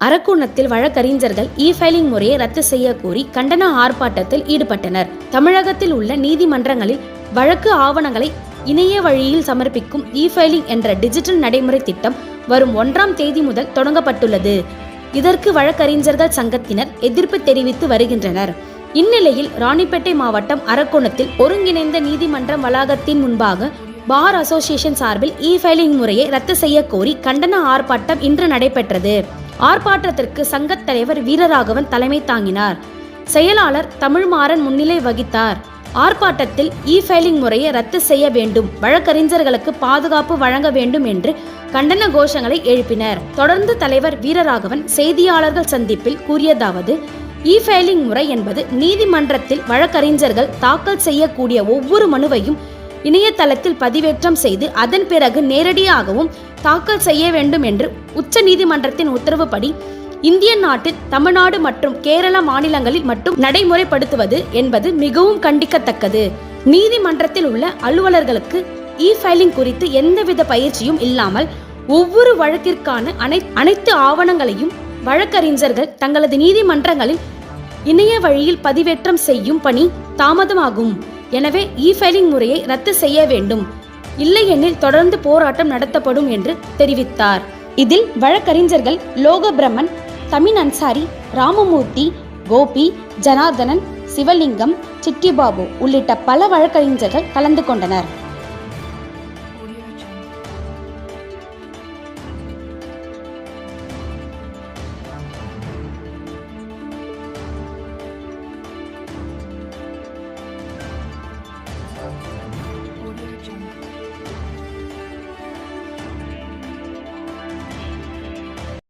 அரக்கோணத்தில் வழக்கறிஞர்கள் இ-ஃபைலிங் முறையை ரத்து செய்ய கோரி கண்டன ஆர்ப்பாட்டத்தில் ஈடுபட்டனர். தமிழகத்தில் உள்ள நீதிமன்றங்களில் வழக்கு ஆவணங்களை இணைய வழியில் சமர்ப்பிக்கும் இ-ஃபைலிங் என்ற டிஜிட்டல் நடைமுறை திட்டம் வரும் 1ஆம் தேதி முதல் தொடங்கப்பட்டுள்ளது. இதற்கு வழக்கறிஞர்கள் சங்கத்தினர் எதிர்ப்பு தெரிவித்து வருகின்றனர். இந்நிலையில் ராணிப்பேட்டை மாவட்டம் அரக்கோணத்தில் ஒருங்கிணைந்த நீதிமன்றம் வளாகத்தின் முன்பாக பார் அசோசியேஷன் சார்பில் இ-ஃபைலிங் முறையை ரத்து செய்ய கோரி கண்டன ஆர்ப்பாட்டம் இன்று நடைபெற்றது. ஆர்ப்பாட்டத்திற்கு சங்கத் தலைவர் வீரராகவன் தலைமை தாங்கினார். செயலாளர் தமிழ்மாறன் முன்னிலை வகித்தார். ஆர்ப்பாட்டத்தில் இ-ஃபைலிங் முறையை ரத்து செய்ய வேண்டும், வழக்கறிஞர்களுக்கு பாதுகாப்பு வழங்க வேண்டும் என்று கண்டன கோஷங்களை எழுப்பினர். தொடர்ந்து தலைவர் வீரராகவன் செய்தியாளர்கள் சந்திப்பில் கூறியதாவது: இ-ஃபைலிங் முறை என்பது நீதிமன்றத்தில் வழக்கறிஞர்கள் தாக்கல் செய்யக்கூடிய ஒவ்வொரு மனுவையும் இணையதளத்தில் பதிவேற்றம் செய்து அதன் பிறகு நேரடியாகவும் தாக்கல் செய்ய வேண்டும் என்று உச்ச நீதிமன்றத்தின் உத்தரவுப்படி இந்திய நாட்டில் தமிழ்நாடு மற்றும் கேரள மாநிலங்களில் மட்டும் நடைமுறைப்படுத்துவது என்பது மிகவும் கண்டிக்கத்தக்கது. நீதிமன்றத்தில் உள்ள அலுவலர்களுக்கு இ-ஃபைலிங் குறித்து எந்தவித பயிற்சியும் இல்லாமல் ஒவ்வொரு வழக்கிற்கான அனைத்து ஆவணங்களையும் வழக்கறிஞர்கள் தங்களது நீதிமன்றங்களில் இணைய வழியில் பதிவேற்றம் செய்யும் பணி தாமதமாகும். எனவே இ-ஃபைலிங் முறையை ரத்து செய்ய வேண்டும், இல்லையெனில் தொடர்ந்து போராட்டம் நடத்தப்படும் என்று தெரிவித்தார். இதில் வழக்கறிஞர்கள் லோகபிரமன், தமின் அன்சாரி, ராமமூர்த்தி, கோபி, ஜனார்தனன், சிவலிங்கம், சிட்டிபாபு உள்ளிட்ட பல வழக்கறிஞர்கள் கலந்து கொண்டனர்.